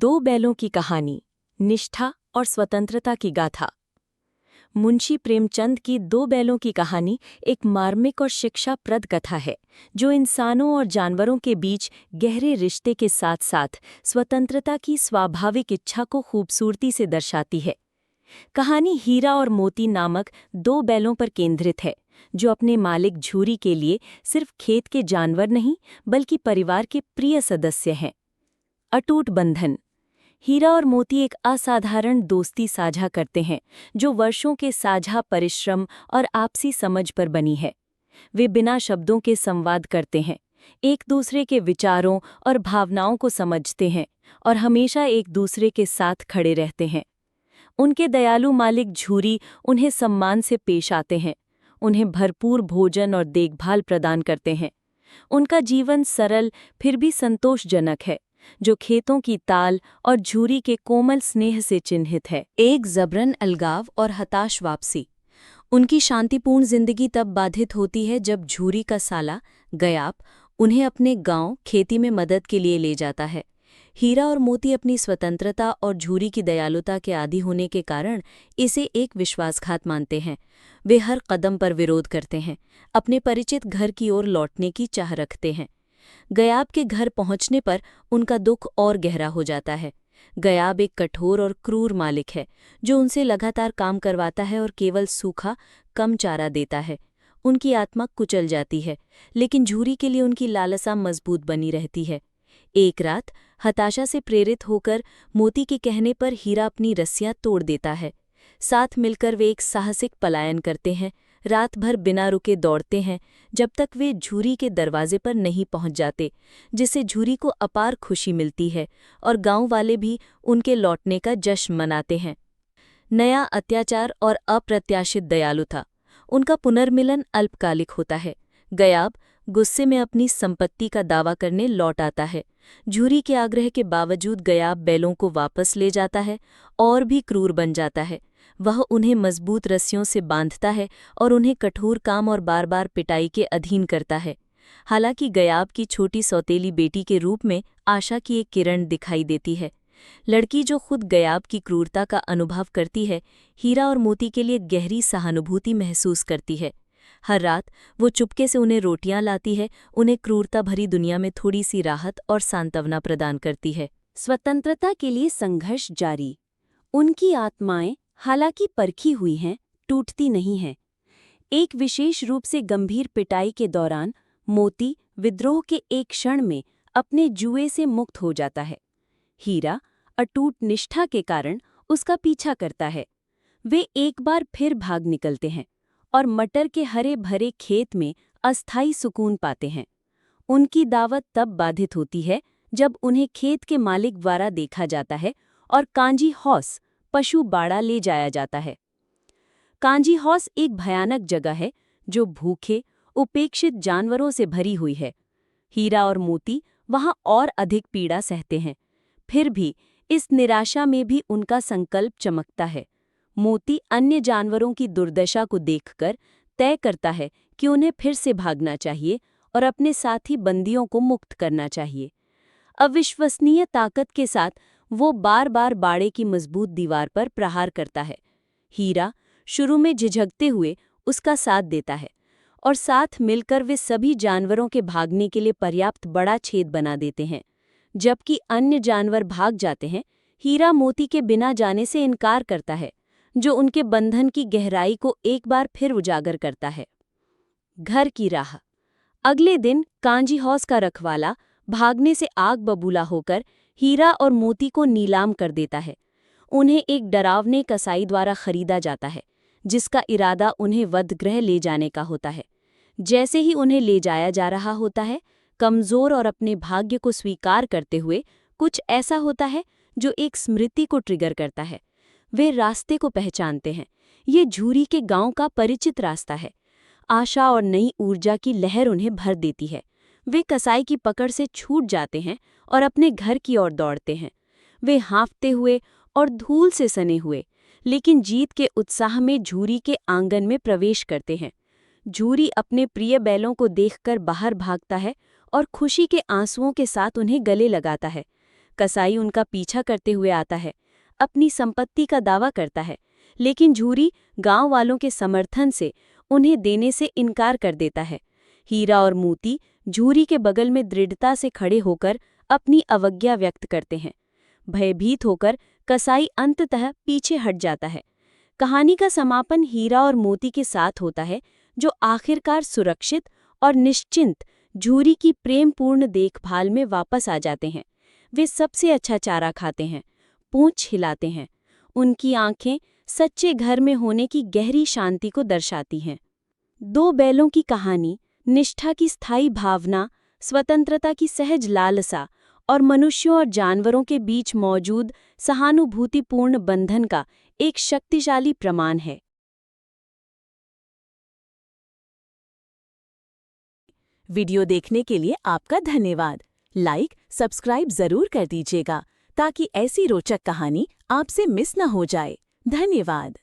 दो बैलों की कहानी, निष्ठा और स्वतंत्रता की गाथा। मुंशी प्रेमचंद की दो बैलों की कहानी एक मार्मिक और शिक्षाप्रद कथा है, जो इंसानों और जानवरों के बीच गहरे रिश्ते के साथ साथ स्वतंत्रता की स्वाभाविक इच्छा को खूबसूरती से दर्शाती है। कहानी हीरा और मोती नामक दो बैलों पर केंद्रित है, जो अपने मालिक झूरी के लिए सिर्फ खेत के जानवर नहीं, बल्कि परिवार के प्रिय सदस्य हैं। अटूट बंधन। हीरा और मोती एक असाधारण दोस्ती साझा करते हैं, जो वर्षों के साझा परिश्रम और आपसी समझ पर बनी है। वे बिना शब्दों के संवाद करते हैं, एक दूसरे के विचारों और भावनाओं को समझते हैं और हमेशा एक दूसरे के साथ खड़े रहते हैं। उनके दयालु मालिक झूरी उन्हें सम्मान से पेश आते हैं, उन्हें भरपूर भोजन और देखभाल प्रदान करते हैं। उनका जीवन सरल फिर भी संतोषजनक है, जो खेतों की ताल और झूरी के कोमल स्नेह से चिन्हित है। एक जबरन अलगाव और हताश वापसी। उनकी शांतिपूर्ण जिंदगी तब बाधित होती है जब झूरी का साला गयाप उन्हें अपने गांव खेती में मदद के लिए ले जाता है। हीरा और मोती अपनी स्वतंत्रता और झूरी की दयालुता के आदी होने के कारण इसे एक विश्वासघात मानते हैं। वे हर कदम पर विरोध करते हैं, अपने परिचित घर की ओर लौटने की चाह रखते हैं। गयाब के घर पहुंचने पर उनका दुख और गहरा हो जाता है। गयाब एक कठोर और क्रूर मालिक है, जो उनसे लगातार काम करवाता है और केवल सूखा कम चारा देता है। उनकी आत्मा कुचल जाती है, लेकिन झूरी के लिए उनकी लालसा मजबूत बनी रहती है। एक रात हताशा से प्रेरित होकर मोती के कहने पर हीरा अपनी रस्सियां तोड़ देता है। साथ मिलकर वे एक साहसिक पलायन करते हैं, रात भर बिना रुके दौड़ते हैं, जब तक वे झूरी के दरवाजे पर नहीं पहुंच जाते, जिससे झूरी को अपार खुशी मिलती है और गांव वाले भी उनके लौटने का जश्न मनाते हैं। नया अत्याचार और अप्रत्याशित दयालुता। उनका पुनर्मिलन अल्पकालिक होता है। गयाब गुस्से में अपनी संपत्ति का दावा करने लौट आता है। झूरी के आग्रह के बावजूद गयाब बैलों को वापस ले जाता है और भी क्रूर बन जाता है। वह उन्हें मजबूत रस्सियों से बांधता है और उन्हें कठोर काम और बार बार पिटाई के अधीन करता है। हालांकि गयाब की छोटी सौतेली बेटी के रूप में आशा की एक किरण दिखाई देती है। लड़की जो खुद गयाब की क्रूरता का अनुभव करती है, हीरा और मोती के लिए गहरी सहानुभूति महसूस करती है। हर रात वो चुपके से उन्हें रोटियां लाती है, उन्हें क्रूरता भरी दुनिया में थोड़ी सी राहत और सांत्वना प्रदान करती है। स्वतंत्रता के लिए संघर्ष जारी। उनकी आत्माएं हालांकि परखी हुई हैं, टूटती नहीं हैं। एक विशेष रूप से गंभीर पिटाई के दौरान मोती विद्रोह के एक क्षण में अपने जुए से मुक्त हो जाता है। हीरा अटूट निष्ठा के कारण उसका पीछा करता है। वे एक बार फिर भाग निकलते हैं और मटर के हरे भरे खेत में अस्थायी सुकून पाते हैं। उनकी दावत तब बाधित होती है जब उन्हें खेत के मालिक द्वारा देखा जाता है और कांजी हॉस पशु बाड़ा ले जाया जाता है। कांजी हॉस एक भयानक जगह है, जो भूखे उपेक्षित जानवरों से भरी हुई है। हीरा और मोती वहां और अधिक पीड़ा सहते हैं, फिर भी इस निराशा में भी उनका संकल्प चमकता है। मोती अन्य जानवरों की दुर्दशा को देखकर तय करता है कि उन्हें फिर से भागना चाहिए और अपने साथी बंदियों को मुक्त करना चाहिए। अविश्वसनीय ताकत के साथ वो बार बार बाड़े की मजबूत दीवार पर प्रहार करता है। हीरा शुरू में झिझकते हुए उसका साथ देता है और साथ मिलकर वे सभी जानवरों के भागने के लिए पर्याप्त बड़ा छेद बना देते हैं। जबकि अन्य जानवर भाग जाते हैं, हीरा मोती के बिना जाने से इनकार करता है, जो उनके बंधन की गहराई को एक बार फिर उजागर करता है। घर की राह। अगले दिन कांजी हॉस का रखवाला भागने से आग बबूला होकर हीरा और मोती को नीलाम कर देता है। उन्हें एक डरावने कसाई द्वारा खरीदा जाता है, जिसका इरादा उन्हें वधगृह ले जाने का होता है। जैसे ही उन्हें ले जाया जा रहा होता है, कमजोर और अपने भाग्य को स्वीकार करते हुए कुछ ऐसा होता है जो एक स्मृति को ट्रिगर करता है। वे रास्ते को पहचानते हैं। ये झूरी के गांव का परिचित रास्ता है। आशा और नई ऊर्जा की लहर उन्हें भर देती है। वे कसाई की पकड़ से छूट जाते हैं और अपने घर की ओर दौड़ते हैं। वे हाँफते हुए और धूल से सने हुए, लेकिन जीत के उत्साह में झूरी के आंगन में प्रवेश करते हैं। झूरी अपने प्रिय बैलों को देखकर बाहर भागता है और खुशी के आंसुओं के साथ उन्हें गले लगाता है। कसाई उनका पीछा करते हुए आता है, अपनी संपत्ति का दावा करता है, लेकिन झूरी गांव वालों के समर्थन से उन्हें देने से इनकार कर देता है। हीरा और मोती झूरी के बगल में दृढ़ता से खड़े होकर अपनी अवज्ञा व्यक्त करते हैं। भयभीत होकर कसाई अंततः पीछे हट जाता है। कहानी का समापन हीरा और मोती के साथ होता है, जो आखिरकार सुरक्षित और निश्चिंत झूरी की प्रेमपूर्ण देखभाल में वापस आ जाते हैं। वे सबसे अच्छा चारा खाते हैं, पूंछ हिलाते हैं। उनकी आंखें सच्चे घर में होने की गहरी शांति को दर्शाती हैं। दो बैलों की कहानी निष्ठा की स्थायी भावना, स्वतंत्रता की सहज लालसा और मनुष्यों और जानवरों के बीच मौजूद सहानुभूतिपूर्ण बंधन का एक शक्तिशाली प्रमाण है। वीडियो देखने के लिए आपका धन्यवाद। लाइक, सब्सक्राइब जरूर कर दीजिएगा ताकि ऐसी रोचक कहानी आपसे मिस न हो जाए। धन्यवाद।